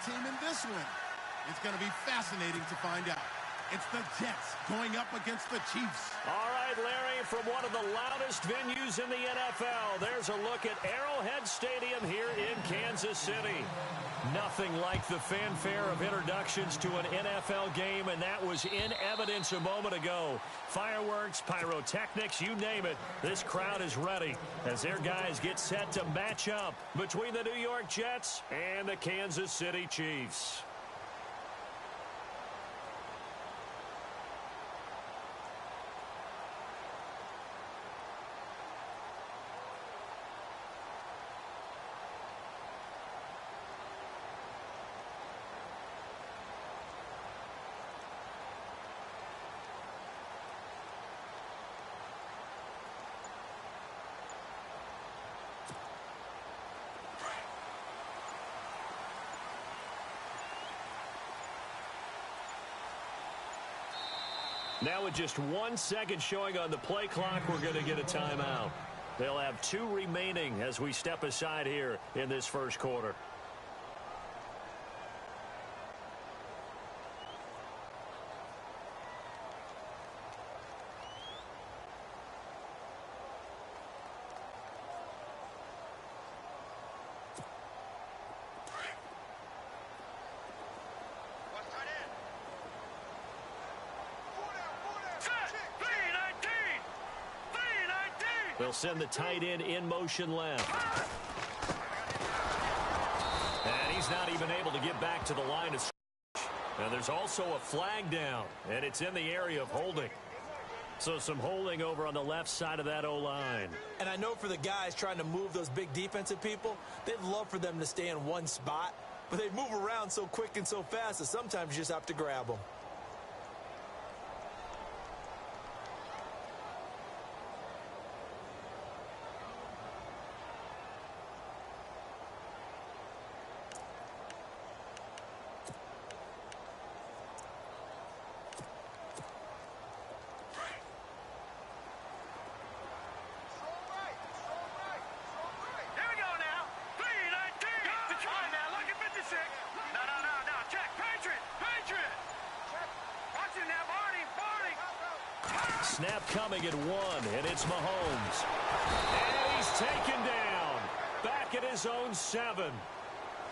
team in this one? It's going to be fascinating to find out. It's the Jets going up against the Chiefs. All right, Larry, from one of the loudest venues in the NFL, there's a look at Arrowhead Stadium here in Kansas City. Nothing like the fanfare of introductions to an NFL game, and that was in evidence a moment ago. Fireworks, pyrotechnics, you name it. This crowd is ready as their guys get set to match up between the New York Jets and the Kansas City Chiefs. Now with just 1 second showing on the play clock, we're going to get a timeout. They'll have 2 remaining as we step aside here in this first quarter. They'll send the tight end in motion left. And he's not even able to get back to the line of scrimmage. Now there's also a flag down, and it's in the area of holding. So some holding over on the left side of that O-line. And I know for the guys trying to move those big defensive people, they'd love for them to stay in one spot, but they move around so quick and so fast that sometimes you just have to grab them. Snap coming at 1, and it's Mahomes. And he's taken down. Back at his own 7.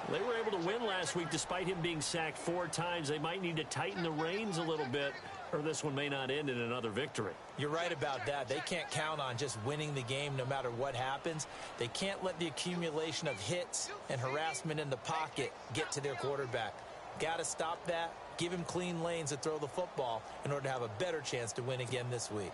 They were able to win last week despite him being sacked 4 times. They might need to tighten the reins a little bit, or this one may not end in another victory. You're right about that. They can't count on just winning the game no matter what happens. They can't let the accumulation of hits and harassment in the pocket get to their quarterback. Got to stop that. Give him clean lanes to throw the football in order to have a better chance to win again this week.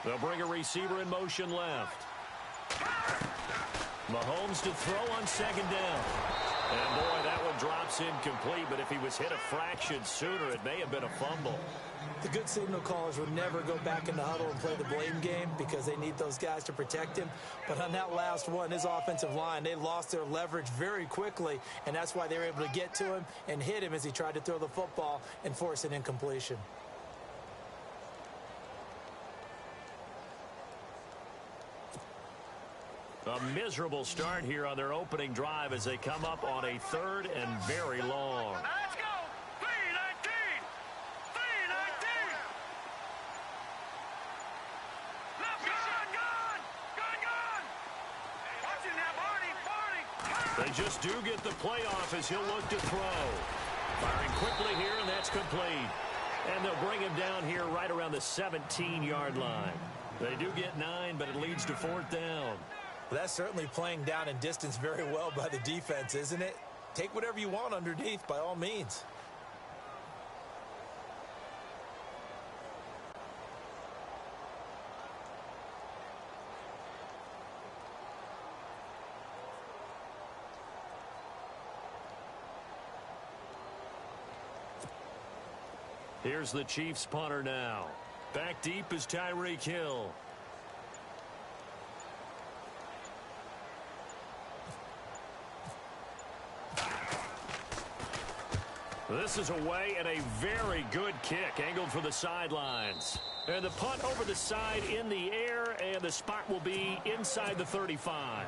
They'll bring a receiver in motion left. Mahomes to throw on 2nd down. And boy, that one drops incomplete, but if he was hit a fraction sooner, it may have been a fumble. The good signal callers would never go back in the huddle and play the blame game because they need those guys to protect him. But on that last one, his offensive line, they lost their leverage very quickly, and that's why they were able to get to him and hit him as he tried to throw the football and force an incompletion. A miserable start here on their opening drive as they come up on a 3rd and very long. Let's go! 3-19! 3-19! Gone! Watching that, Barney! They just do get the playoff as he'll look to throw. Firing quickly here, and that's complete. And they'll bring him down here right around the 17-yard line. They do get 9, but it leads to 4th down. Well, that's certainly playing down in distance very well by the defense, isn't it? Take whatever you want underneath, by all means. Here's the Chiefs punter now. Back deep is Tyreek Hill. This is away and a very good kick angled for the sidelines. And the punt over the side in the air, and the spot will be inside the 35.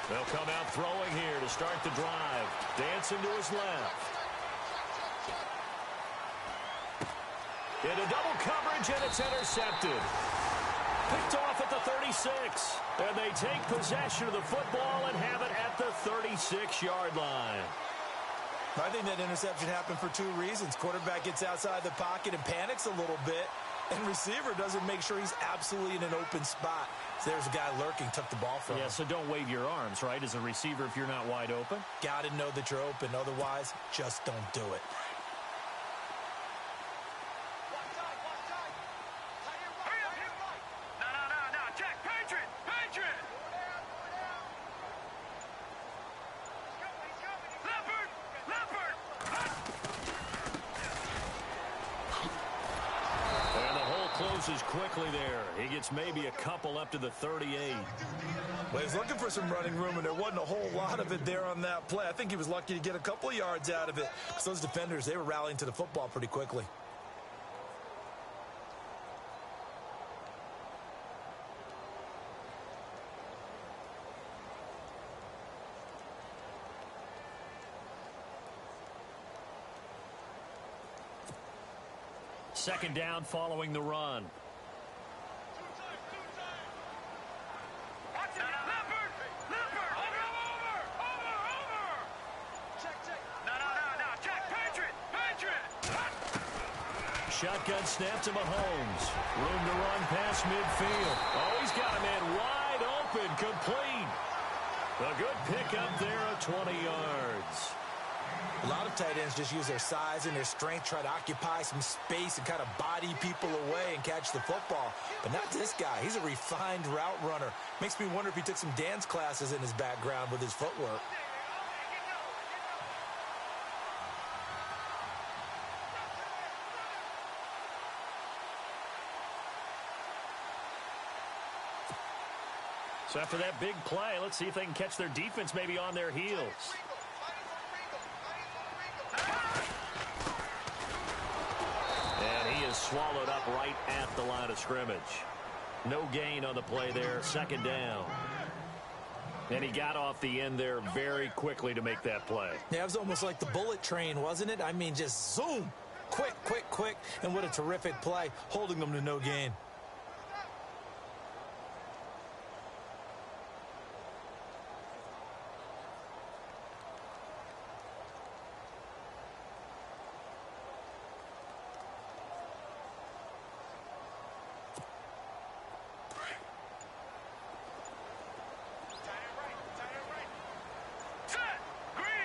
They'll come out throwing here to start the drive. Dancing to his left. Into double coverage, and it's intercepted. Picked off at the 36. And they take possession of the football and have it at the 36-yard line. I think that interception happened for two reasons. Quarterback gets outside the pocket and panics a little bit. And receiver doesn't make sure he's absolutely in an open spot. So there's a guy lurking, took the ball from him. Yeah, so don't wave your arms, right, as a receiver if you're not wide open. Got to know that you're open. Otherwise, just don't do it. Closes quickly there. He gets maybe a couple up to the 38. Well, he's looking for some running room, and there wasn't a whole lot of it there on that play. I think he was lucky to get a couple of yards out of it, because those defenders, they were rallying to the football pretty quickly. Second down following the run. Shotgun snap to Mahomes. Room to run past midfield. Oh, he's got a man wide open, complete. A good pickup there of 20 yards. A lot of tight ends just use their size and their strength, try to occupy some space and kind of body people away and catch the football. But not this guy. He's a refined route runner. Makes me wonder if he took some dance classes in his background with his footwork. So after that big play, let's see if they can catch their defense maybe on their heels. And he is swallowed up right at the line of scrimmage. No gain on the play there, second down. And he got off the end there very quickly to make that play. Yeah, it was almost like the bullet train, wasn't it? I mean, just zoom. Quick, quick, quick. And what a terrific play, holding them to no gain.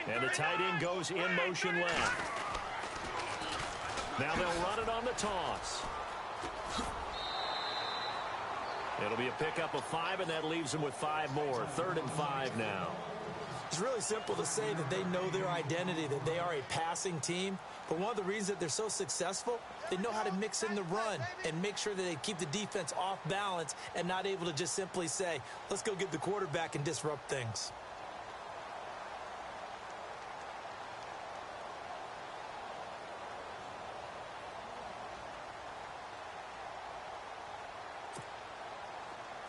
And the tight end goes in motion left. Now they'll run it on the toss. It'll be a pickup of 5, and that leaves them with 5 more. 3rd and 5 now. It's really simple to say that they know their identity, that they are a passing team. But one of the reasons that they're so successful, they know how to mix in the run and make sure that they keep the defense off balance and not able to just simply say, let's go get the quarterback and disrupt things.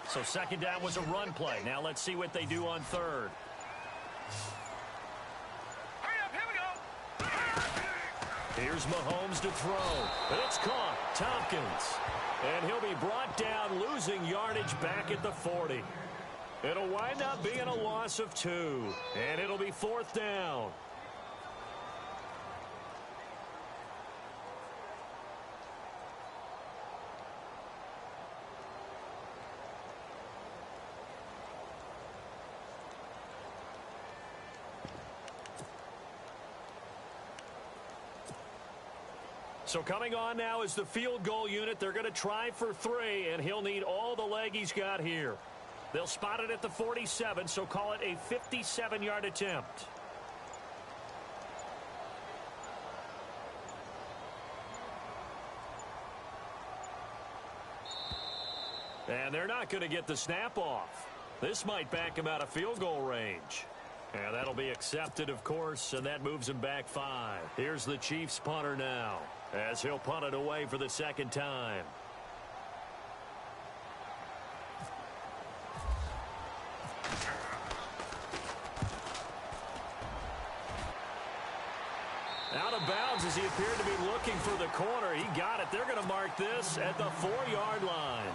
So second down was a run play. Now let's see what they do on 3rd. Hurry up, here we go. Here's Mahomes to throw. It's caught. Tompkins. And he'll be brought down, losing yardage back at the 40. It'll wind up being a loss of 2. And it'll be 4th down. So coming on now is the field goal unit. They're going to try for 3, and he'll need all the leg he's got here. They'll spot it at the 47, so call it a 57-yard attempt. And they're not going to get the snap off. This might back him out of field goal range. And that'll be accepted, of course, and that moves him back 5. Here's the Chiefs punter now, as he'll punt it away for the second time. Out of bounds as he appeared to be looking for the corner. He got it. They're going to mark this at the 4-yard line.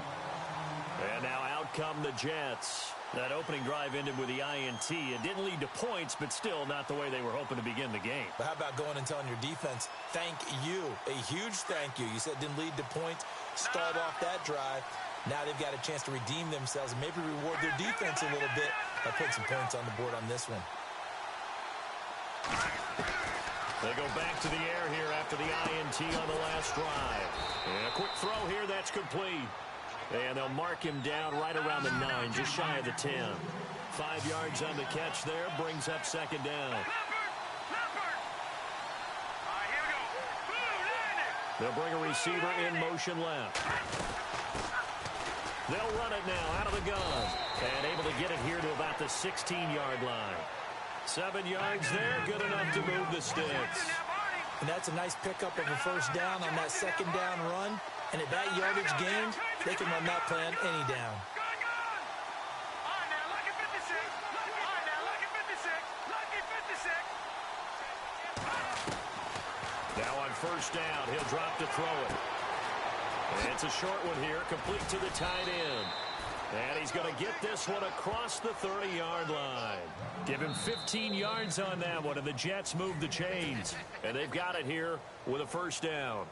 And now out come the Jets. That opening drive ended with the INT. It didn't lead to points, but still not the way they were hoping to begin the game. But how about going and telling your defense, thank you, a huge thank you. You said it didn't lead to points, stalled off that drive. Now they've got a chance to redeem themselves and maybe reward their defense a little bit by putting some points on the board on this one. They go back to the air here after the INT on the last drive. And a quick throw here, that's complete. And they'll mark him down right around the 9, just shy of the 10. 5 yards on the catch there, brings up second down. They'll bring a receiver in motion left. They'll run it now out of the gun. And able to get it here to about the 16-yard line. 7 yards there, good enough to move the sticks. And that's a nice pickup of a first down on that second down run. And at that yardage gain, they can run that plan any down. Now on first down, he'll drop to throw it. And it's a short one here, complete to the tight end. And he's going to get this one across the 30-yard line. Give him 15 yards on that one, and the Jets move the chains. And they've got it here with a first down.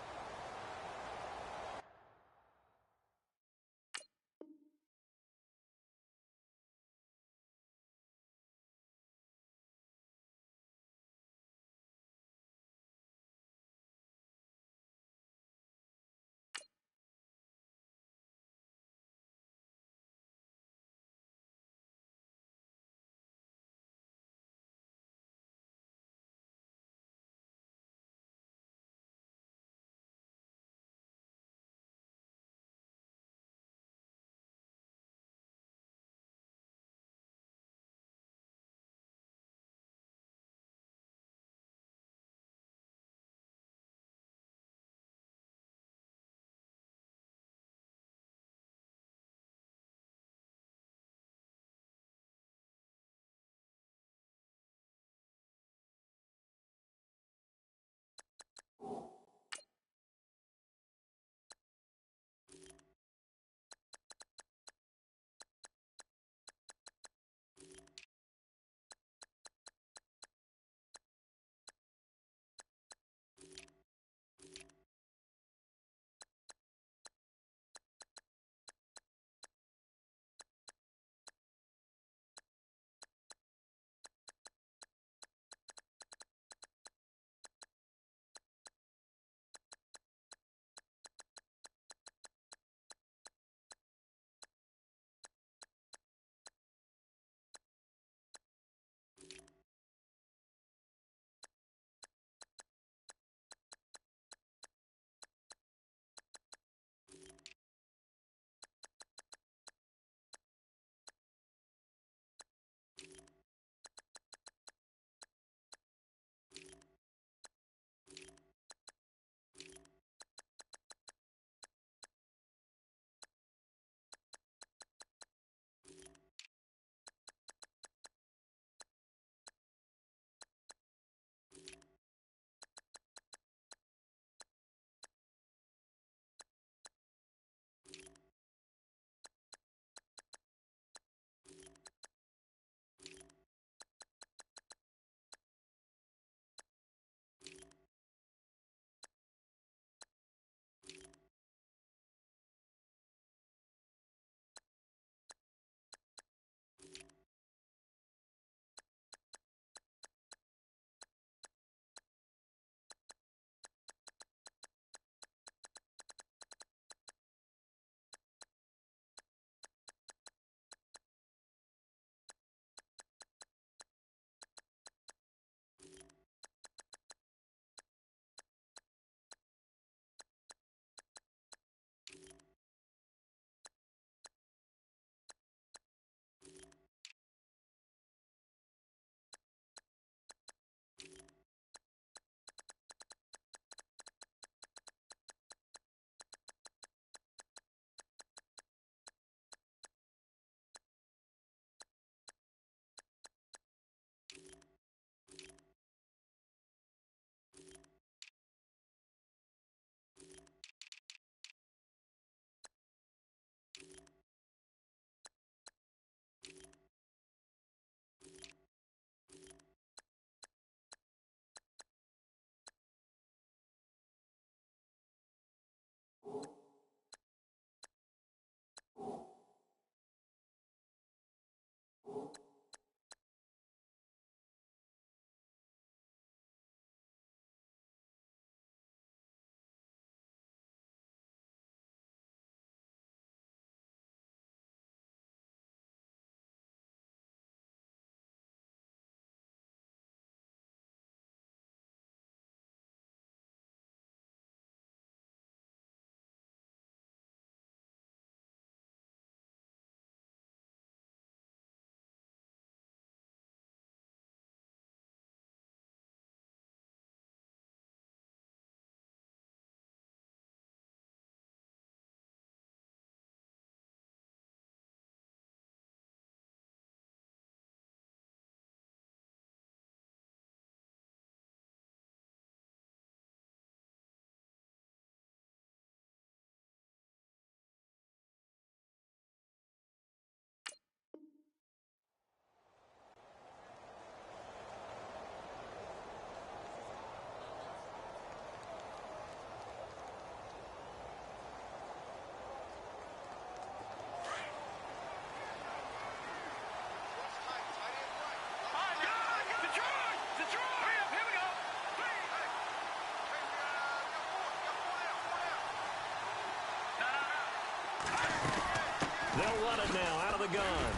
run it now out of the gun.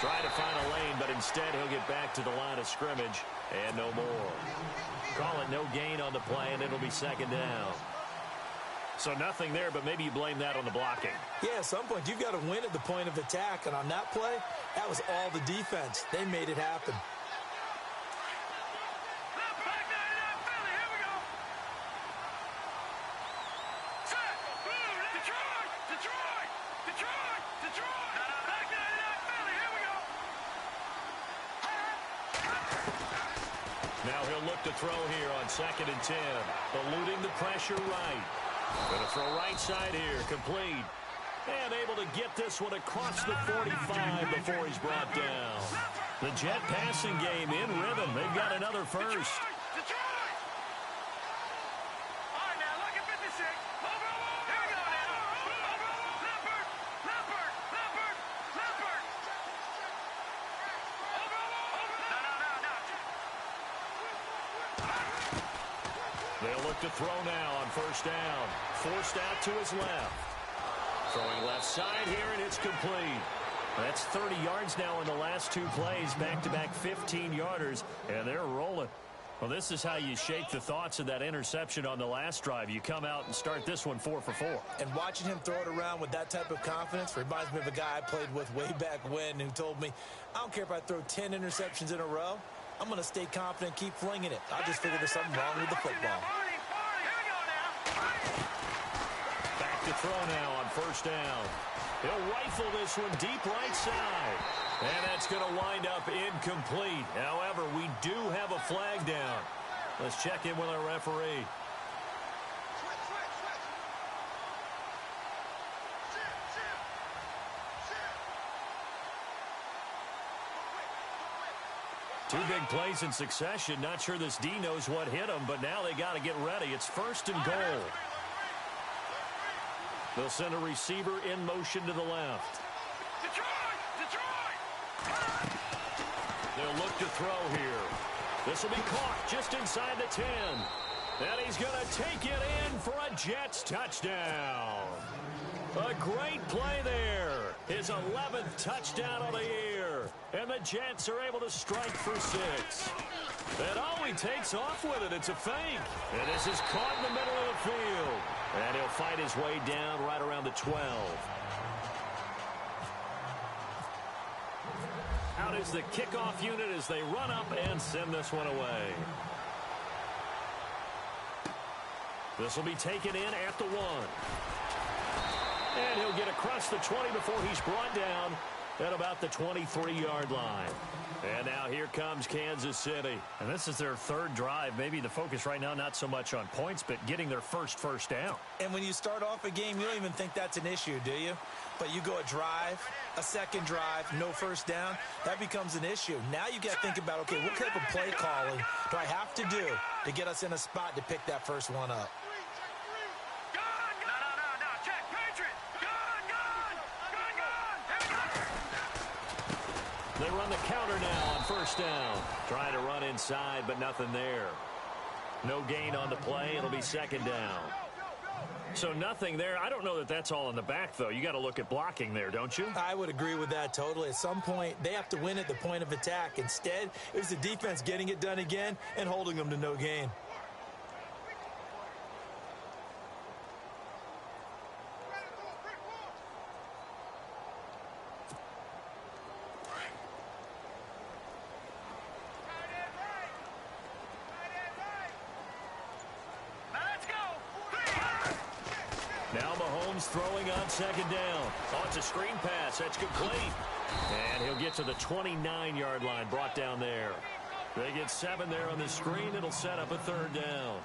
Trying to find a lane, but instead he'll get back to the line of scrimmage and no more. Call it no gain on the play, and it'll be second down. So nothing there, but maybe you blame that on the blocking. Yeah, at some point you've got to win at the point of attack, and on that play, that was all the defense. They made it happen. Now he'll look to throw here on 2nd and 10. Eluding the pressure right. Going to throw right side here. Complete. And able to get this one across the 45 before he's brought down. The Jet passing game in rhythm. They've got another first. They'll look to throw now on 1st down. Forced out to his left. Throwing left side here, and it's complete. That's 30 yards now in the last 2 plays. Back-to-back 15-yarders, and they're rolling. Well, this is how you shake the thoughts of that interception on the last drive. You come out and start this one 4 for 4. And watching him throw it around with that type of confidence reminds me of a guy I played with way back when who told me, I don't care if I throw 10 interceptions in a row. I'm going to stay confident, keep flinging it. I just figured there's something wrong with the football. Back to throw now on 1st down. He'll rifle this one deep right side. And that's going to wind up incomplete. However, we do have a flag down. Let's check in with our referee. Two big plays in succession. Not sure this D knows what hit him, but now they got to get ready. It's 1st and goal. They'll send a receiver in motion to the left. They'll look to throw here. This will be caught just inside the 10. And he's going to take it in for a Jets touchdown. A great play there. His 11th touchdown of the year. And the Jets are able to strike for 6. And he takes off with it. It's a fake. And this is caught in the middle of the field. And he'll fight his way down right around the 12. Out is the kickoff unit as they run up and send this one away. This will be taken in at the 1. And he'll get across the 20 before he's brought down at about the 23-yard line. And now here comes Kansas City. And this is their 3rd drive. Maybe the focus right now not so much on points, but getting their first down. And when you start off a game, you don't even think that's an issue, do you? But you go a drive, a 2nd drive, no 1st down, that becomes an issue. Now you got to think about, okay, what type of play calling do I have to do to get us in a spot to pick that first one up? They run the counter now on 1st down. Trying to run inside, but nothing there. No gain on the play. It'll be 2nd down. So nothing there. I don't know that that's all in the back, though. You got to look at blocking there, don't you? I would agree with that totally. At some point, they have to win at the point of attack. Instead, it was the defense getting it done again and holding them to no gain. Now Mahomes throwing on 2nd down. Oh, it's a screen pass. That's complete. And he'll get to the 29-yard line, brought down there. They get 7 there on the screen. It'll set up a 3rd down.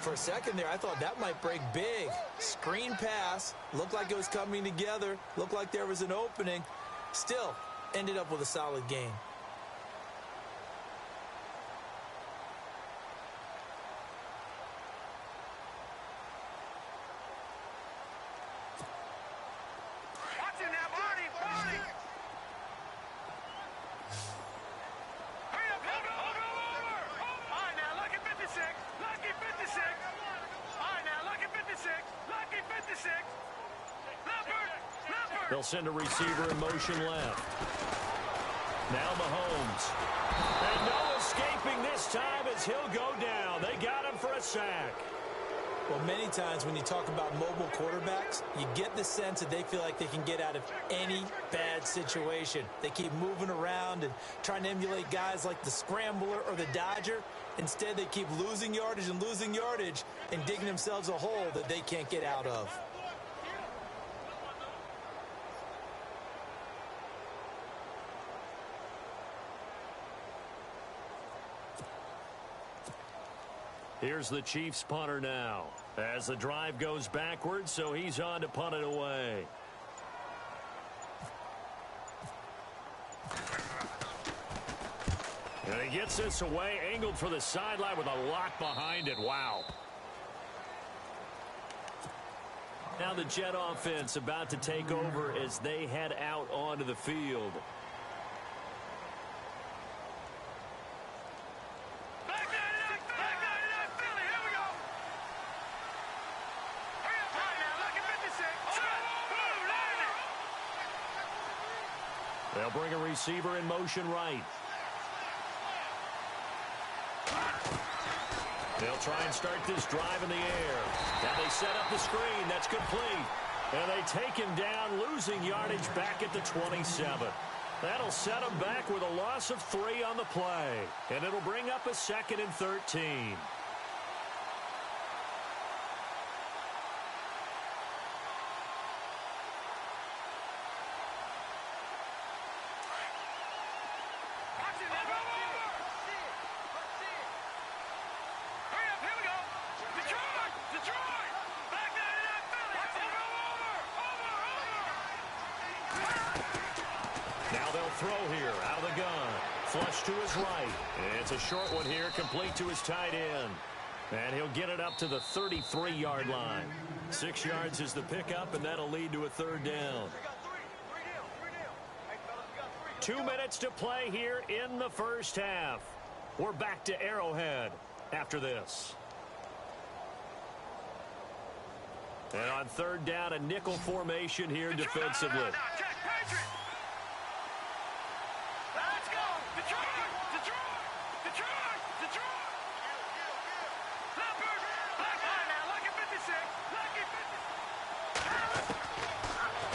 For a second there, I thought that might break big. Screen pass. Looked like it was coming together. Looked like there was an opening. Still, ended up with a solid gain. They'll send a receiver in motion left. Now Mahomes. And no escaping this time as he'll go down. They got him for a sack. Well, many times when you talk about mobile quarterbacks, you get the sense that they feel like they can get out of any bad situation. They keep moving around and trying to emulate guys like the Scrambler or the Dodger. Instead, they keep losing yardage and digging themselves a hole that they can't get out of. Here's the Chiefs punter now as the drive goes backwards, so he's on to punt it away. And he gets this away, angled for the sideline with a lock behind it. Wow. Now the Jet offense about to take over as they head out onto the field. They'll bring a receiver in motion right. They'll try and start this drive in the air. Now they set up the screen. That's complete. And they take him down, losing yardage back at the 27. That'll set him back with a loss of 3 on the play. And it'll bring up a 2nd and 13. Throw here out of the gun. Flush to his right. It's a short one here, complete to his tight end. And he'll get it up to the 33-yard line. 6 yards is the pickup, and that'll lead to a 3rd down. 2 minutes to play here in the first half. We're back to Arrowhead after this. And on 3rd down, a nickel formation here defensively.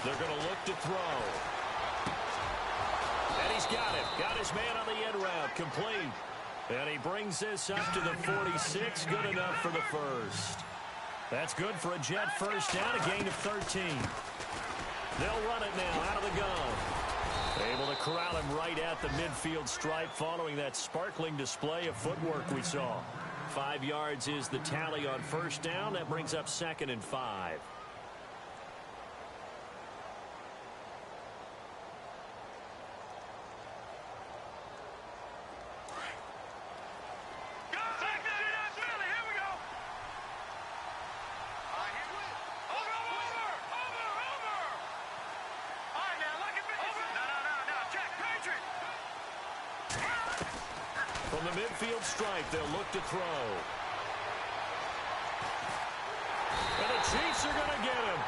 They're going to look to throw. And he's got it. Got his man on the end route. Complete. And he brings this up to the 46. Good enough for the first. That's good for a Jet first down. A gain of 13. They'll run it now out of the gun. Able to corral him right at the midfield stripe following that sparkling display of footwork we saw. 5 yards is the tally on first down. That brings up 2nd and 5. From the midfield stripe, they'll look to throw. And the Chiefs are going to get him.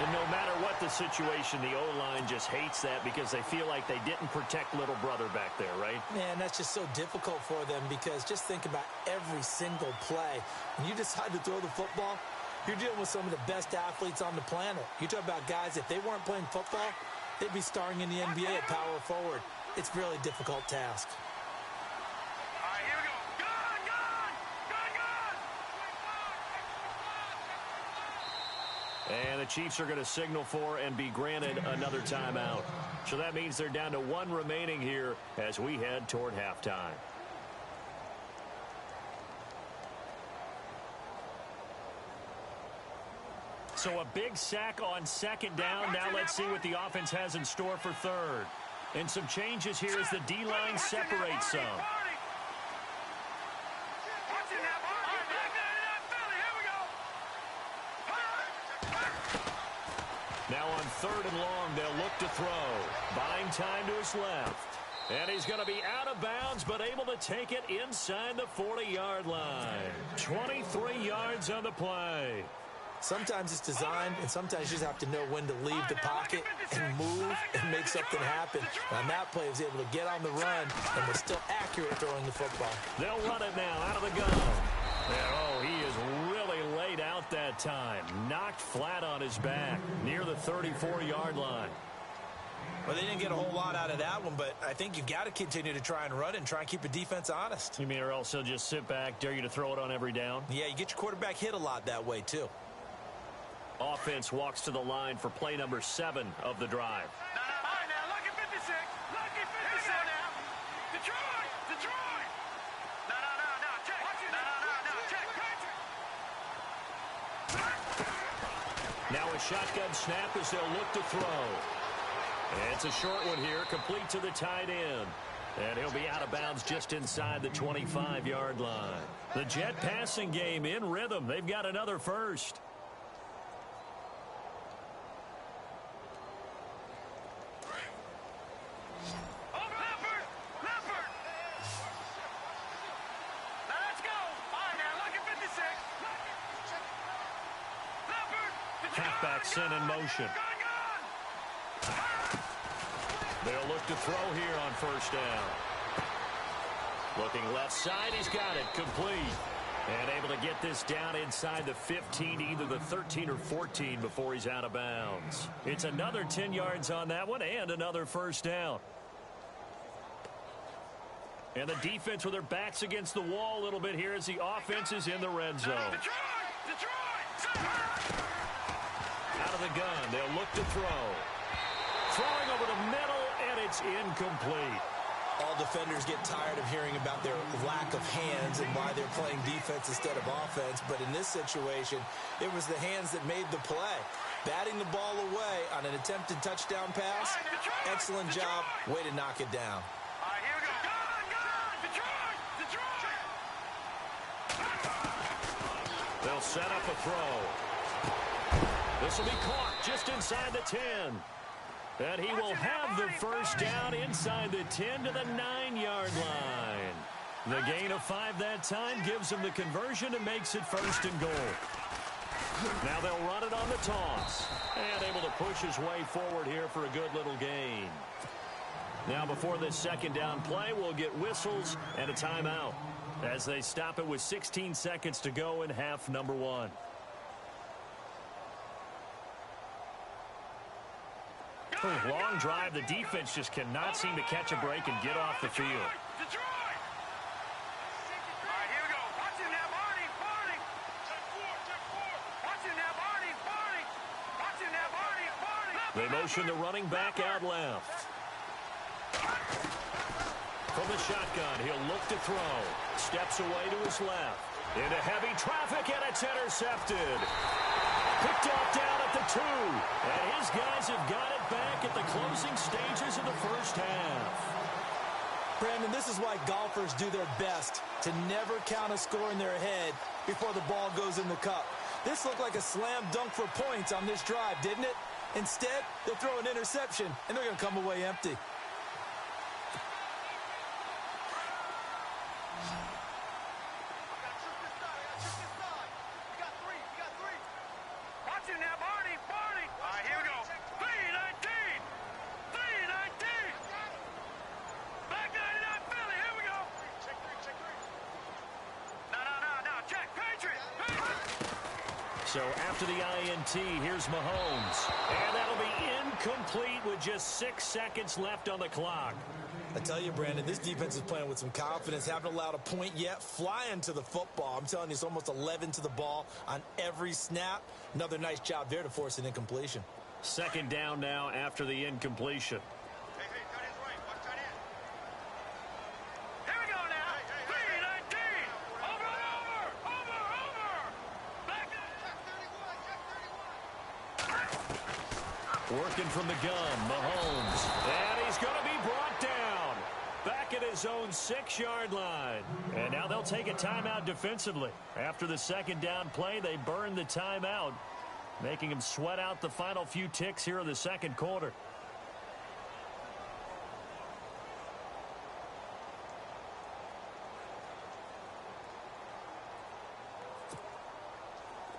And no matter what the situation, the O-line just hates that because they feel like they didn't protect little brother back there, right? Man, that's just so difficult for them because just think about every single play. When you decide to throw the football, you're dealing with some of the best athletes on the planet. You talk about guys, if they weren't playing football, they'd be starring in the NBA at power forward. It's a really difficult task. And the Chiefs are going to signal for and be granted another timeout. So that means they're down to 1 remaining here as we head toward halftime. So a big sack on 2nd down. Now let's see what the offense has in store for 3rd. And some changes here as the D-line separates some. Now on 3rd and long, they'll look to throw. Buying time to his left. And he's going to be out of bounds, but able to take it inside the 40-yard line. 23 yards on the play. Sometimes it's designed, and sometimes you just have to know when to leave the pocket and move and make something happen. And on that play, he was able to get on the run and was still accurate throwing the football. They'll run it now out of the gun. And, oh, he is really laid out that time. Knocked flat on his back near the 34-yard line. Well, they didn't get a whole lot out of that one, but I think you've got to continue to try and run and try and keep the defense honest. You mean or else he'll just sit back, dare you to throw it on every down? Yeah, you get your quarterback hit a lot that way, too. Offense walks to the line for play number 7 of the drive. Now a shotgun snap as they'll look to throw. It's a short one here, complete to the tight end. And he'll be out of bounds just inside the 25-yard line. The Jet passing game in rhythm. They've got another first. Halfback sent in motion. They'll look to throw here on first down. Looking left side, he's got it complete. And able to get this down inside the 15, either the 13 or 14 before he's out of bounds. It's another 10 yards on that one and another first down. And the defense with their backs against the wall a little bit here as the offense is in the red zone. Out of the gun, they'll look to throw. Throwing over the middle, and it's incomplete. All defenders get tired of hearing about their lack of hands and why they're playing defense instead of offense. But in this situation, it was the hands that made the play. Batting the ball away on an attempted touchdown pass. Excellent job. Way to knock it down. They'll set up a throw. This will be caught just inside the 10. And he will have the first down inside the 10 to the 9-yard line. The gain of 5 that time gives him the conversion and makes it first and goal. Now they'll run it on the toss. And able to push his way forward here for a good little gain. Now before this second down play, we'll get whistles and a timeout as they stop it with 16 seconds to go in half number 1. Long drive. The defense just cannot seem to catch a break and get off the field. They motion the running back out left. From the shotgun, he'll look to throw. Steps away to his left. Into heavy traffic, and it's intercepted. Picked off down at the 2. And his guys have got it back at the closing stages of the first half. Brandon, this is why golfers do their best to never count a score in their head before the ball goes in the cup. This looked like a slam dunk for points on this drive, didn't it? Instead, they'll throw an interception, and they're going to come away empty. So after the INT, here's Mahomes. And that'll be incomplete with just 6 seconds left on the clock. I tell you, Brandon, this defense is playing with some confidence. Haven't allowed a point yet. Flying to the football. I'm telling you, it's almost 11 to the ball on every snap. Another nice job there to force an incompletion. Second down now after the incompletion. Working from the gun, Mahomes. And he's going to be brought down. Back at his own 6-yard line. And now they'll take a timeout defensively. After the second down play, they burn the timeout, making him sweat out the final few ticks here in the second quarter.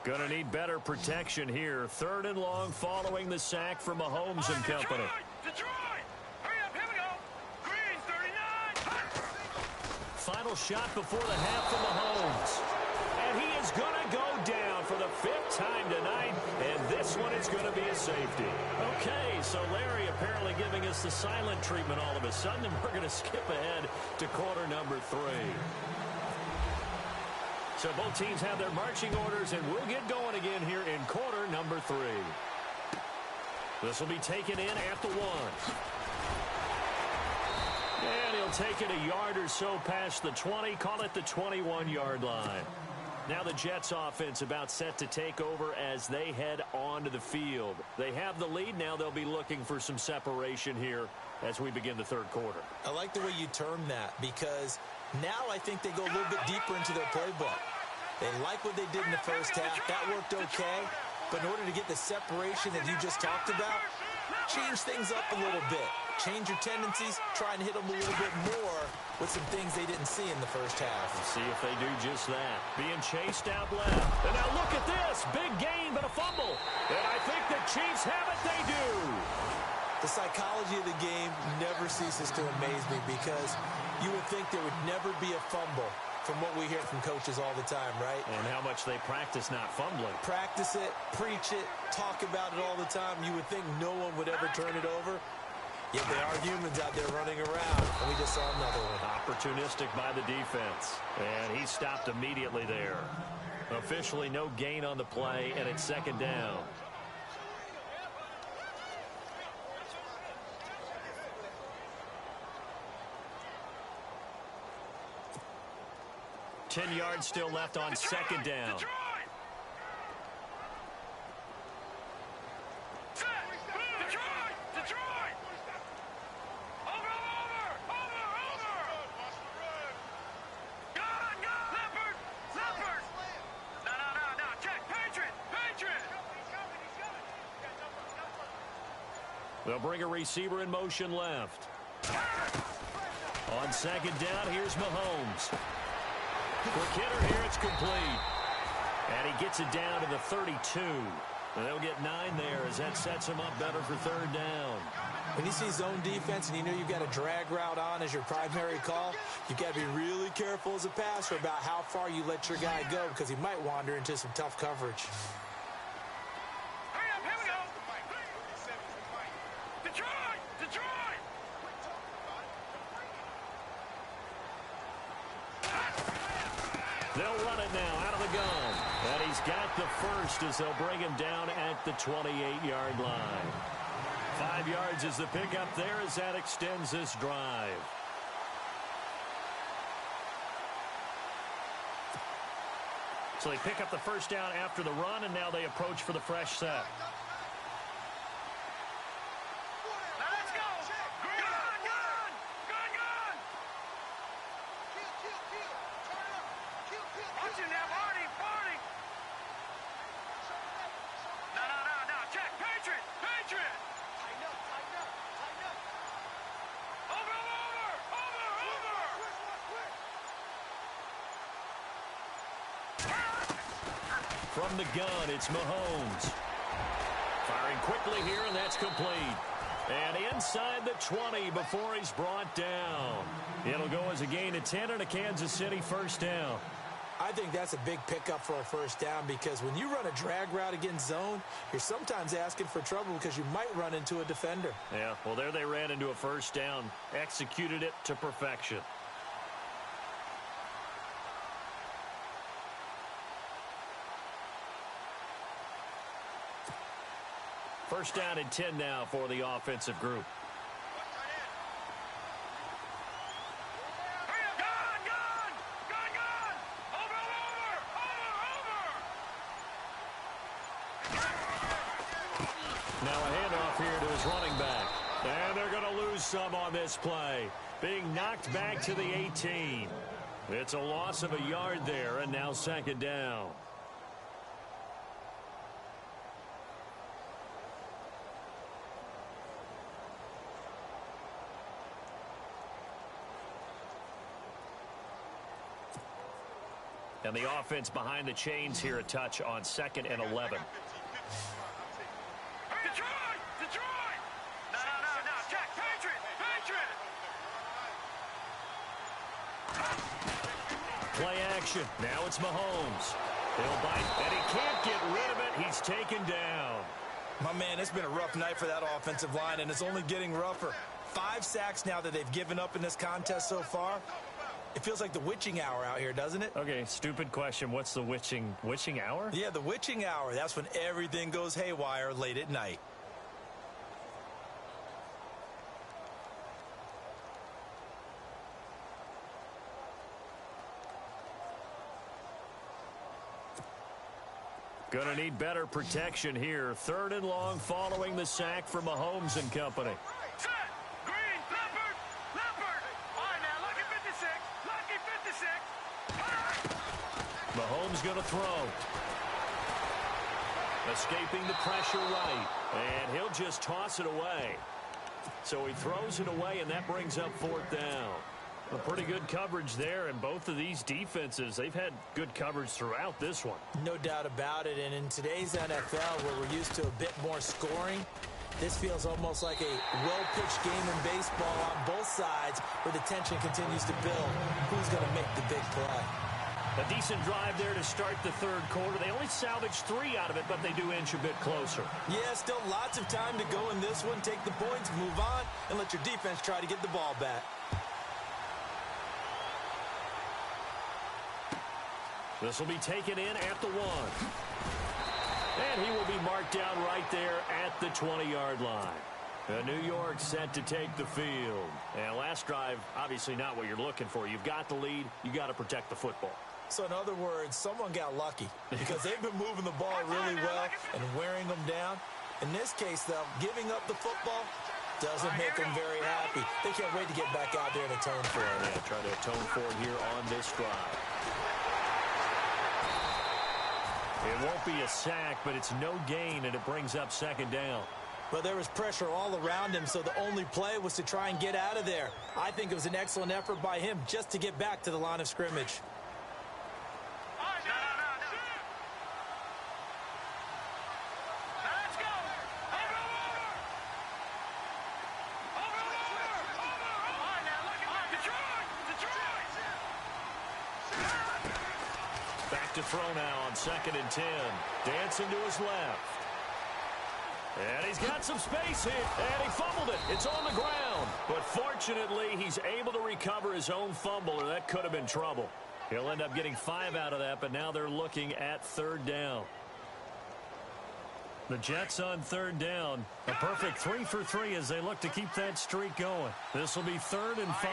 Gonna need better protection here. 3rd and long following the sack from Mahomes and company. Detroit! Hurry up, here we go! Green, 39! Final shot before the half from Mahomes. And he is going to go down for the 5th time tonight, and this one is going to be a safety. Okay, so Larry apparently giving us the silent treatment all of a sudden, and we're going to skip ahead to quarter number 3. So both teams have their marching orders, and we'll get going again here in quarter number 3. This will be taken in at the 1. And he'll take it a yard or so past the 20, call it the 21-yard line. Now the Jets offense about set to take over as they head onto the field. They have the lead. Now they'll be looking for some separation here as we begin the 3rd quarter. I like the way you term that, because now I think they go a little bit deeper into their playbook. They like what they did in the first half. That worked okay. But in order to get the separation that you just talked about, change things up a little bit. Change your tendencies. Try and hit them a little bit more with some things they didn't see in the first half. We'll see if they do just that. Being chased out left. And now look at this. Big gain, but a fumble. And I think the Chiefs have it. They do. The psychology of the game never ceases to amaze me, because you would think there would never be a fumble from what we hear from coaches all the time, right? And how much they practice not fumbling. Practice it, preach it, talk about it all the time. You would think no one would ever turn it over. Yet they are humans out there running around, and we just saw another one. Opportunistic by the defense. And he stopped immediately there. Officially no gain on the play, and it's 2nd down. Ten yards still left on 2nd down. Detroit! Set! Detroit! Detroit! Over! Gun! Leopard! No. Check! Patriot! They'll bring a receiver in motion left. On 2nd down, here's Mahomes. Quick hitter here, it's complete. And he gets it down to the 32. And they'll get 9 there as that sets him up better for 3rd down. When you see zone defense and you know you've got a drag route on as your primary call, you've got to be really careful as a passer about how far you let your guy go, because he might wander into some tough coverage. Hurry up, here we go! Detroit! They'll run it now out of the gun. And he's got the first as they'll bring him down at the 28-yard line. 5 yards is the pickup there as that extends this drive. So they pick up the first down after the run, and now they approach for the fresh set. Let's go! Gun! Watch it now, Barney! No. Check! Patriot! Tighten up! Over! From the gun, it's Mahomes. Firing quickly here, and that's complete. And inside the 20 before he's brought down. It'll go as a gain of 10 and a Kansas City first down. I think that's a big pickup for a first down, because when you run a drag route against zone, you're sometimes asking for trouble because you might run into a defender. Yeah, well, there they ran into a first down. Executed it to perfection. First down and 10 now for the offensive group. Now a handoff here to his running back. And they're going to lose some on this play. Being knocked back to the 18. It's a loss of a yard there, and now 2nd down. And the offense behind the chains here a touch on 2nd and 11. Detroit! Detroit! No. Jack, Patriot! Play action. Now it's Mahomes. He'll bite, and he can't get rid of it. He's taken down. My man, it's been a rough night for that offensive line, and it's only getting rougher. 5 sacks now that they've given up in this contest so far. It feels like the witching hour out here, doesn't it? Okay, stupid question. What's the witching hour? Yeah, the witching hour. That's when everything goes haywire late at night. Gonna need better protection here. 3rd and long following the sack from Mahomes and company. Set! Green! Leopard! All right, now, lucky 56! Lucky 56! Mahomes gonna throw. Escaping the pressure right. And he'll just toss it away. So he throws it away, and that brings up 4th down. A pretty good coverage there, and both of these defenses, they've had good coverage throughout this one. No doubt about it, and in today's NFL, where we're used to a bit more scoring, this feels almost like a well-pitched game in baseball on both sides, where the tension continues to build. Who's going to make the big play? A decent drive there to start the 3rd quarter. They only salvaged 3 out of it, but they do inch a bit closer. Yeah, still lots of time to go in this one. Take the points, move on, and let your defense try to get the ball back. This will be taken in at the 1. And he will be marked down right there at the 20-yard line. New York set to take the field. And last drive, obviously not what you're looking for. You've got the lead. You got to protect the football. So in other words, someone got lucky because they've been moving the ball really well and wearing them down. In this case, though, giving up the football doesn't make them very happy. They can't wait to get back out there and atone for it. Yeah, try to atone for it here on this drive. It won't be a sack, but it's no gain, and it brings up 2nd down. But there was pressure all around him, so the only play was to try and get out of there. I think it was an excellent effort by him just to get back to the line of scrimmage. To throw now on 2nd and 10. Dancing to his left. And he's got some space here. And he fumbled it. It's on the ground. But fortunately, he's able to recover his own fumble, or that could have been trouble. He'll end up getting 5 out of that, but now they're looking at 3rd down. The Jets on 3rd down. A perfect 3 for 3 as they look to keep that streak going. This will be 3rd and 5.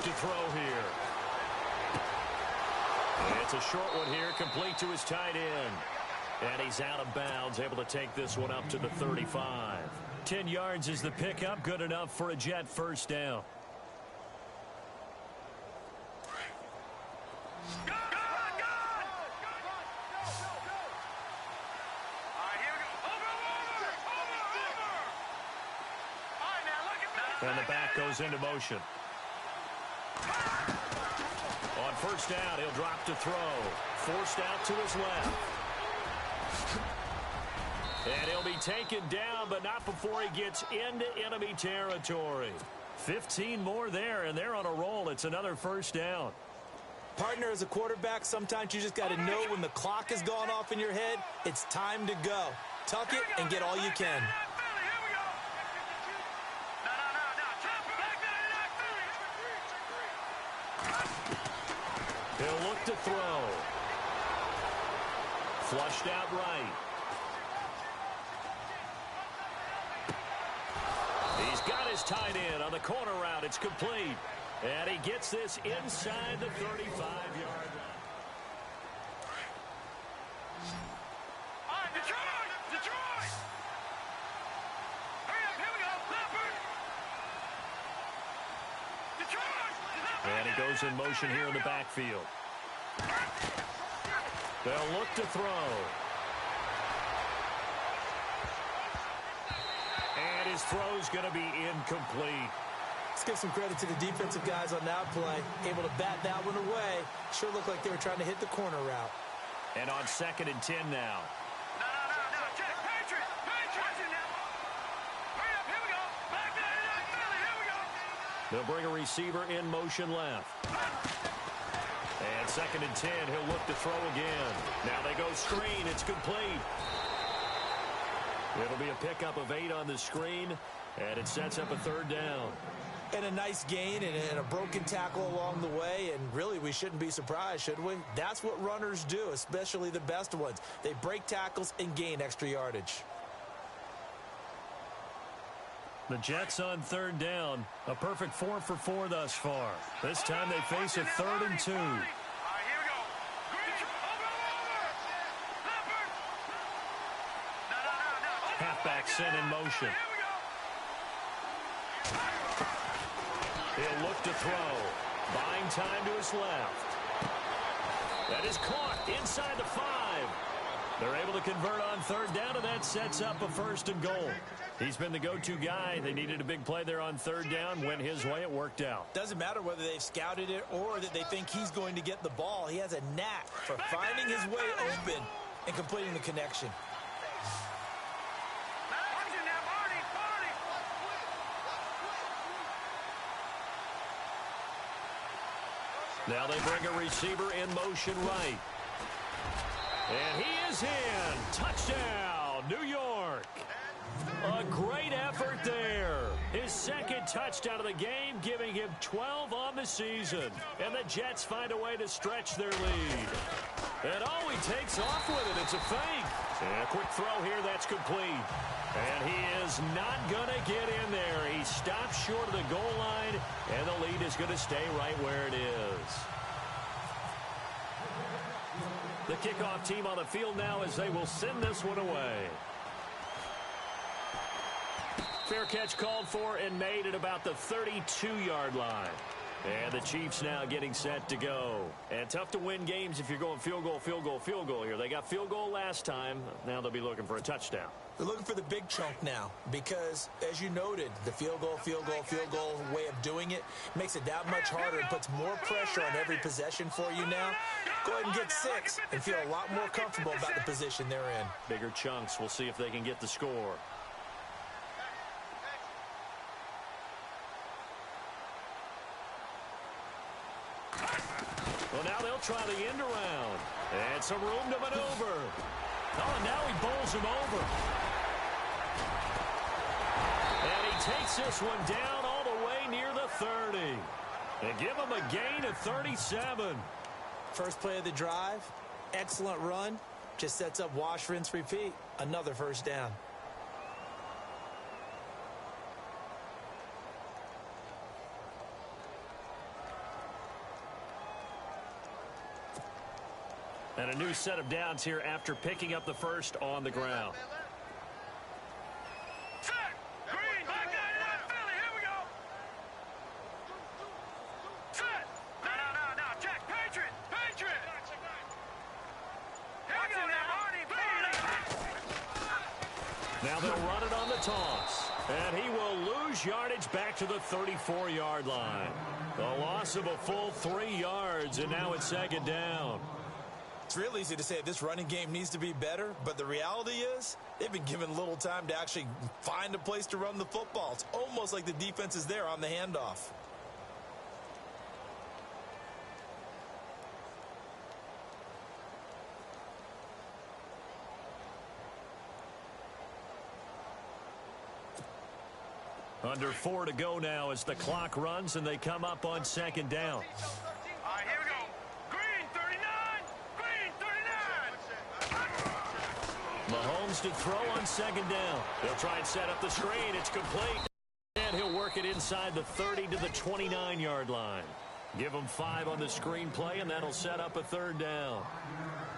To throw here. It's a short one here, complete to his tight end. And he's out of bounds, able to take this one up to the 35. 10 yards is the pickup, good enough for a Jet 1st down. And the back goes into motion. On 1st down, he'll drop to throw. Forced out to his left. And he'll be taken down, but not before he gets into enemy territory. 15 more there, and they're on a roll. It's another 1st down. Partner, as a quarterback, sometimes you just got to know when the clock has gone off in your head, it's time to go. Tuck it and get all you can. He'll look to throw. Flushed out right. He's got his tight end on the corner route. It's complete. And he gets this inside the 35-yard line. Detroit! Hurry up, here we go. Leopard! Detroit! And he goes in motion here in the backfield. They'll look to throw. And his his throw's going to be incomplete. Let's give some credit to the defensive guys on that play. Able to bat that one away. Sure looked like they were trying to hit the corner route. And on 2nd and 10 now. No, check. Patriots. Watch it now. Hurry up, here we go. Back to Philly, here we go. They'll bring a receiver in motion left. And 2nd and 10, he'll look to throw again. Now they go screen. It's complete. It'll be a pickup of 8 on the screen, and it sets up a 3rd down. And a nice gain and a broken tackle along the way, and really we shouldn't be surprised, should we? That's what runners do, especially the best ones. They break tackles and gain extra yardage. The Jets on 3rd down. A perfect 4 for 4 thus far. This time they face a 3rd and 2. All right, here we go. Over. Leopard. No. Halfback sent in motion. Here we go. He'll look to throw. Buying time to his left. That is caught inside the 5. They're able to convert on 3rd down, and that sets up a 1st and goal. He's been the go-to guy. They needed a big play there on 3rd down. Went his way. It worked out. Doesn't matter whether they've scouted it or that they think he's going to get the ball. He has a knack for finding his way open and completing the connection. Now they bring a receiver in motion right. And he is in. Touchdown, New York. A great effort there. His 2nd touchdown of the game, giving him 12 on the season. And the Jets find a way to stretch their lead. And oh, he takes off with it. It's a fake. And a quick throw here, that's complete. And he is not going to get in there. He stops short of the goal line, and the lead is going to stay right where it is. The kickoff team on the field now as they will send this one away. Fair catch called for and made at about the 32-yard line. And the Chiefs now getting set to go. And tough to win games if you're going field goal here. They got field goal last time. Now they'll be looking for a touchdown. They're looking for the big chunk now because, as you noted, the field goal way of doing it makes it that much harder and puts more pressure on every possession for you now. Go ahead and get 6 and feel a lot more comfortable about the position they're in. Bigger chunks. We'll see if they can get the score. Well, now they'll try the end around. And some room to maneuver. Oh, and now he bowls him over. And he takes this one down all the way near the 30. And give him a gain of 37. First play of the drive, excellent run. Just sets up wash, rinse, repeat. Another 1st down. And a new set of downs here after picking up the 1st on the ground. Set. Green. Back to Philly. Here we go. Set. No. Check. Patriot. Here we go now. Now they'll run it on the toss. And he will lose yardage back to the 34-yard line. A loss of a full 3 yards, and now it's 2nd down. It's real easy to say this running game needs to be better, but the reality is they've been given little time to actually find a place to run the football. It's almost like the defense is there on the handoff. Under 4 to go now as the clock runs and they come up on 2nd down. All right, here we go. Green 39. Mahomes to throw on 2nd down. They'll try and set up the screen. It's complete. And he'll work it inside the 30 to the 29-yard line. Give him 5 on the screen play, and that'll set up a 3rd down.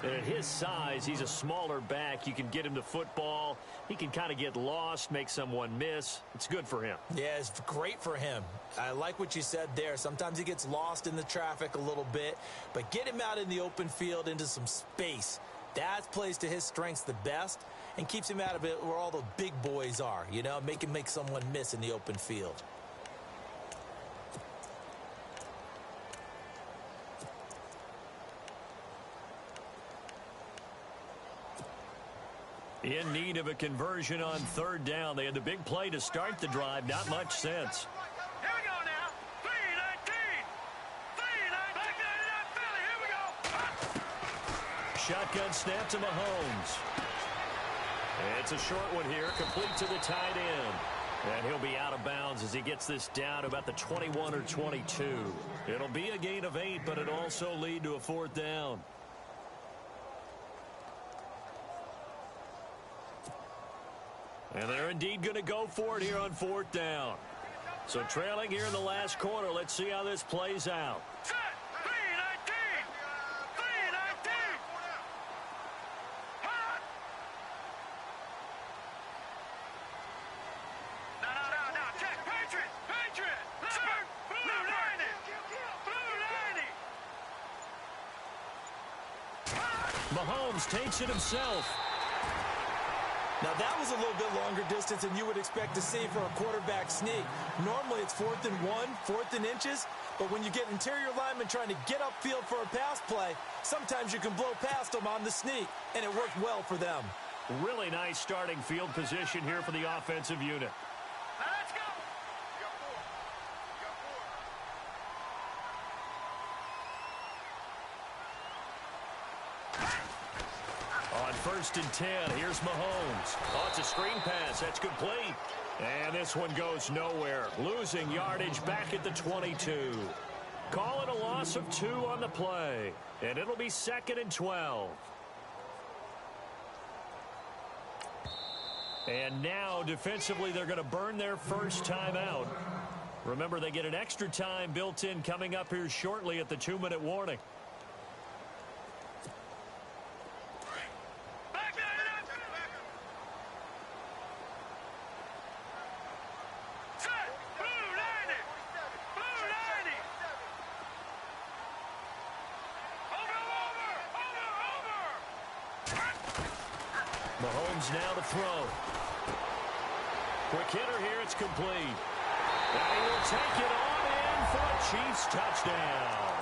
And at his size, he's a smaller back. You can get him to football. He can kind of get lost, make someone miss. It's good for him. Yeah, it's great for him. I like what you said there. Sometimes he gets lost in the traffic a little bit, but get him out in the open field into some space. That plays to his strengths the best, and keeps him out of it where all the big boys are, you know, make someone miss in the open field. In need of a conversion on third down. They had the big play to start the drive. Not much sense. Here we go now. 3-19. 3-19. Back to that Philly. Here we go. Shotgun snap to Mahomes. It's a short one here, complete to the tight end. And he'll be out of bounds as he gets this down about the 21 or 22. It'll be a gain of 8, but it'll also lead to a fourth down. And they're indeed going to go for it here on fourth down. So trailing here in the last quarter. Let's see how this plays out. Set. 3-19. 3-19. Hot. No. Check. Patriot. Sir. Blue 90. Mahomes takes it himself. Now, that was a little bit longer distance than you would expect to see for a quarterback sneak. Normally, it's 4th and 1, 4th and inches. But when you get interior linemen trying to get upfield for a pass play, sometimes you can blow past them on the sneak, and it worked well for them. Really nice starting field position here for the offensive unit. Now let's go. On 1st and 10, here's Mahomes. Oh, it's a screen pass. That's complete. And this one goes nowhere. Losing yardage back at the 22. Call it a loss of 2 on the play. And it'll be 2nd and 12. And now, defensively, they're going to burn their first time out. Remember, they get an extra time built in coming up here shortly at the 2-minute warning. Mahomes now to throw. Quick hitter here, it's complete. And he will take it on in for a Chiefs touchdown.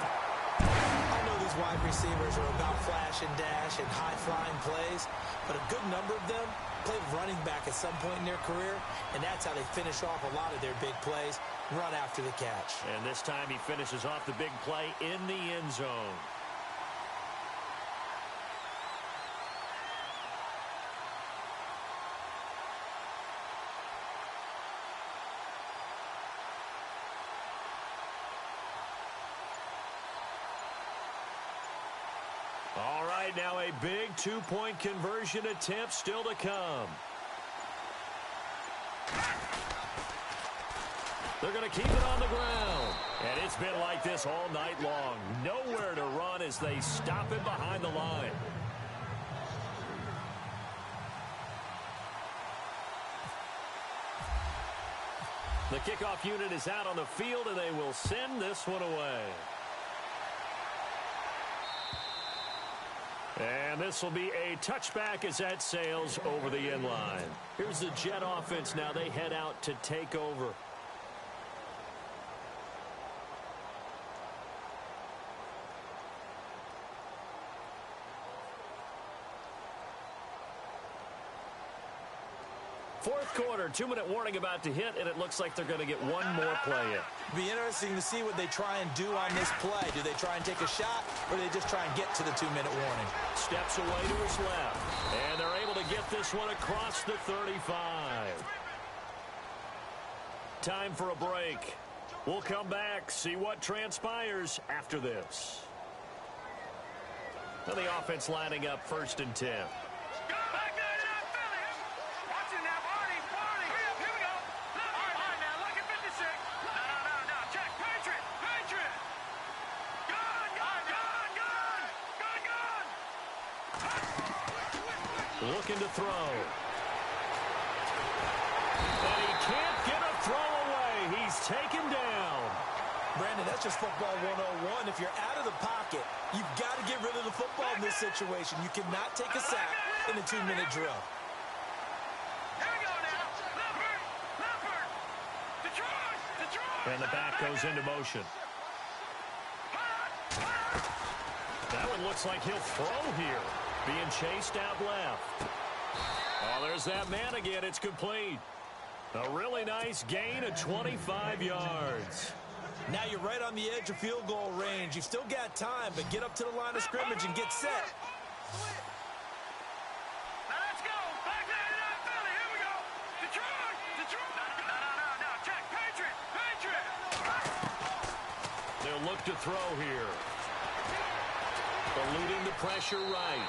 I know these wide receivers are about flash and dash and high-flying plays, but a good number of them played running back at some point in their career, and that's how they finish off a lot of their big plays, run after the catch. And this time he finishes off the big play in the end zone. All right, now a big 2-point conversion attempt still to come. They're going to keep it on the ground. And it's been like this all night long. Nowhere to run as they stop it behind the line. The kickoff unit is out on the field, and they will send this one away. And this will be a touchback as that sails over the end line. Here's the Jet offense now. They head out to take over. Fourth quarter, 2-minute warning about to hit, and it looks like they're going to get one more play in. It'll be interesting to see what they try and do on this play. Do they try and take a shot, or do they just try and get to the 2-minute warning? Steps away to his left, and they're able to get this one across the 35. Time for a break. We'll come back, see what transpires after this. Now the offense lining up 1st and 10. Looking to throw. And he can't get a throw away. He's taken down. Brandon, that's just football 101. If you're out of the pocket, you've got to get rid of the football in this situation. You cannot take a sack in a 2-minute drill. And the back goes into motion. That one looks like he'll throw here. Being chased out left. Oh, there's that man again. It's complete. A really nice gain of 25 yards. Now you're right on the edge of field goal range. You've still got time, but get up to the line of scrimmage and get set. Now let's go. Back to Philly. Here we go. Detroit. No. Check. Patriot. They'll look to throw here. Eluding the pressure right.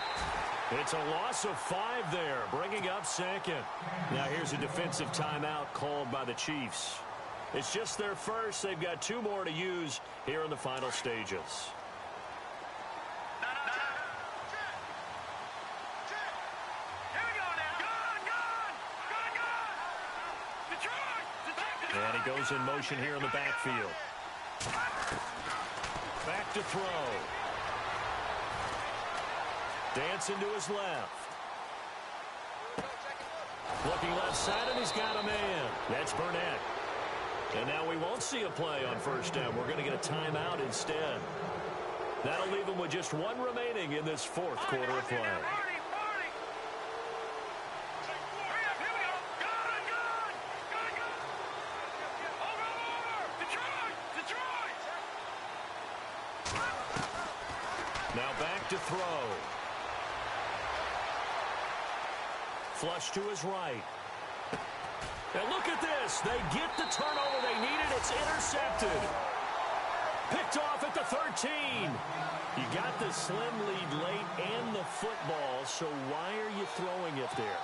It's a loss of 5 there, bringing up second. Now here's a defensive timeout called by the Chiefs. It's just their first. They've got 2 more to use here in the final stages. Here we go now. Gone. Detroit. And he goes in motion here in the backfield. Back to throw. Dancing to his left. Looking left side, and he's got a man. That's Burnett. And now we won't see a play on first down. We're going to get a timeout instead. That'll leave him with just 1 remaining in this 4th quarter of play. Now back to throw. Flush to his right. And look at this. They get the turnover they needed. It's intercepted. Picked off at the 13. You got the slim lead late and the football, so why are you throwing it there?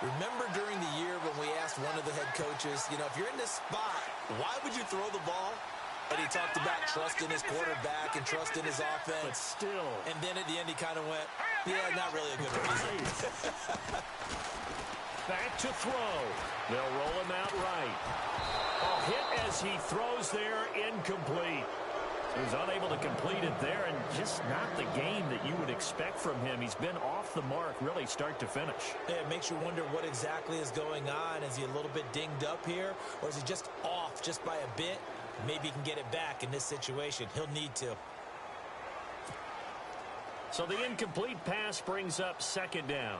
Remember during the year when we asked one of the head coaches, if you're in this spot, why would you throw the ball? And he talked about trusting his quarterback and trusting his offense. But still. And then at the end he kind of went, yeah, not really a good reason. Back to throw. They'll roll him out right. A hit as he throws there, incomplete. He's unable to complete it there, and just not the game that you would expect from him. He's been off the mark, really, start to finish. Yeah, it makes you wonder what exactly is going on. Is he a little bit dinged up here, or is he just off just by a bit? Maybe he can get it back in this situation. He'll need to. So the incomplete pass brings up 2nd down.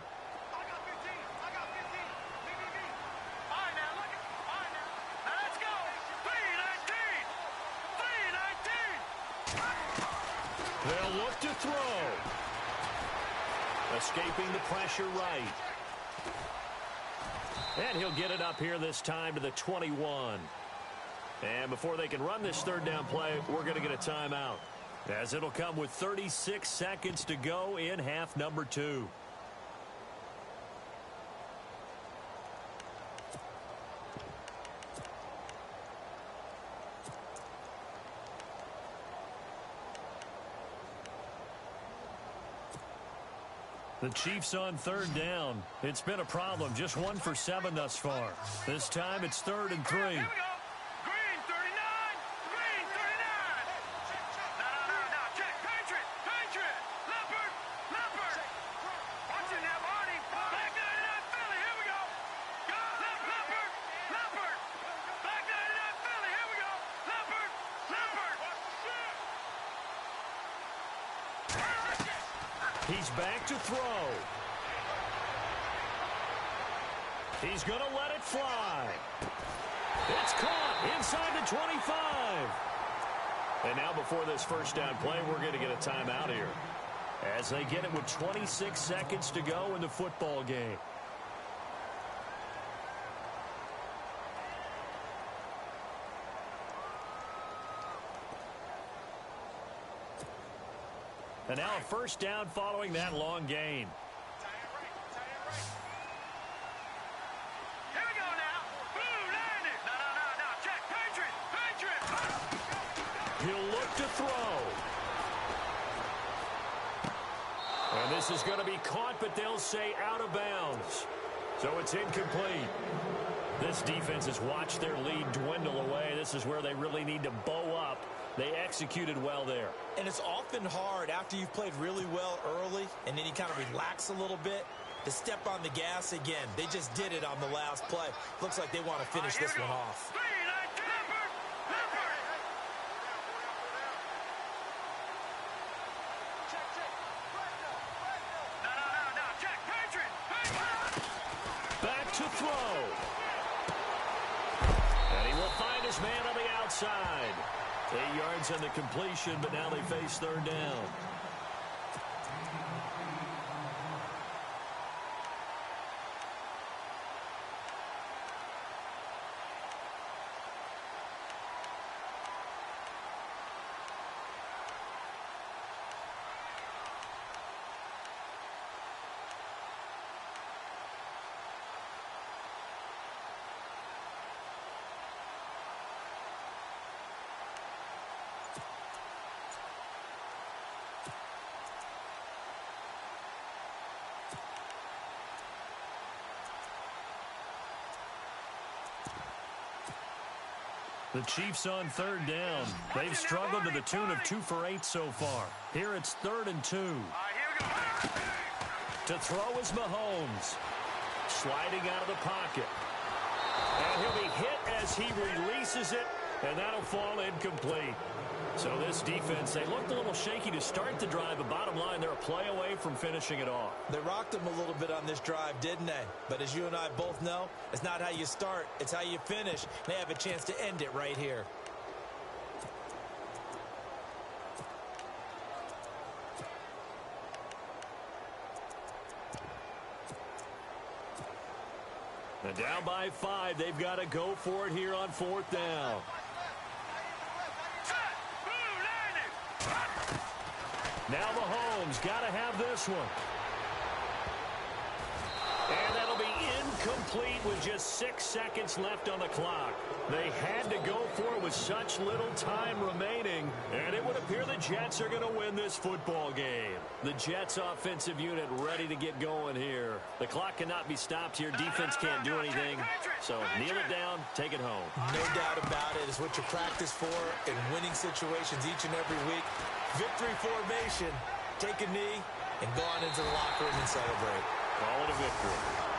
They'll look to throw. Escaping the pressure right. And he'll get it up here this time to the 21. And before they can run this 3rd down play, we're going to get a timeout, as it'll come with 36 seconds to go in half number 2. The Chiefs on 3rd down. It's been a problem. Just 1 for 7 thus far. This time it's 3rd and 3. Here we go. Green 39. Green 39. No. Check. Patriot. Leopard. Watch it now, Barney. Back 99 Philly. Here we go. Leopard. Back 99 Philly. Here we go. Leopard. He's back to throw. He's going to let it fly. It's caught inside the 25. And now before this 1st down play, we're going to get a timeout here, as they get it with 26 seconds to go in the football game. And now a 1st down following that long gain. Here we go now. Blue landed. No. Check. Patriot. He'll look to throw. And this is going to be caught, but they'll say out of bounds. So it's incomplete. This defense has watched their lead dwindle away. This is where they really need to bow up. They executed well there. And it's often hard after you've played really well early and then you kind of relax a little bit to step on the gas again. They just did it on the last play. Looks like they want to finish this one off. 3-19. First man on the outside. 8 yards on the completion, but now they face third down. The Chiefs on third down. They've struggled to the tune of 2 for 8 so far. Here it's 3rd and 2. To throw is Mahomes. Sliding out of the pocket. And he'll be hit as he releases it, and that'll fall incomplete. So this defense, they looked a little shaky to start the drive, but bottom line, they're a play away from finishing it off. They rocked them a little bit on this drive, didn't they? But as you and I both know, it's not how you start, it's how you finish. They have a chance to end it right here. And down by 5, they've got to go for it here on 4th down. Now Mahomes got to have this one. And that'll be incomplete with just 6 seconds left on the clock. They had to go for it with such little time remaining, and it would appear the Jets are going to win this football game. The Jets offensive unit ready to get going here. The clock cannot be stopped here. Defense can't do anything. So kneel it down, take it home. No doubt about it. It's what you practice for in winning situations each and every week. Victory formation. Take a knee and go on into the locker room and celebrate. Call it a victory.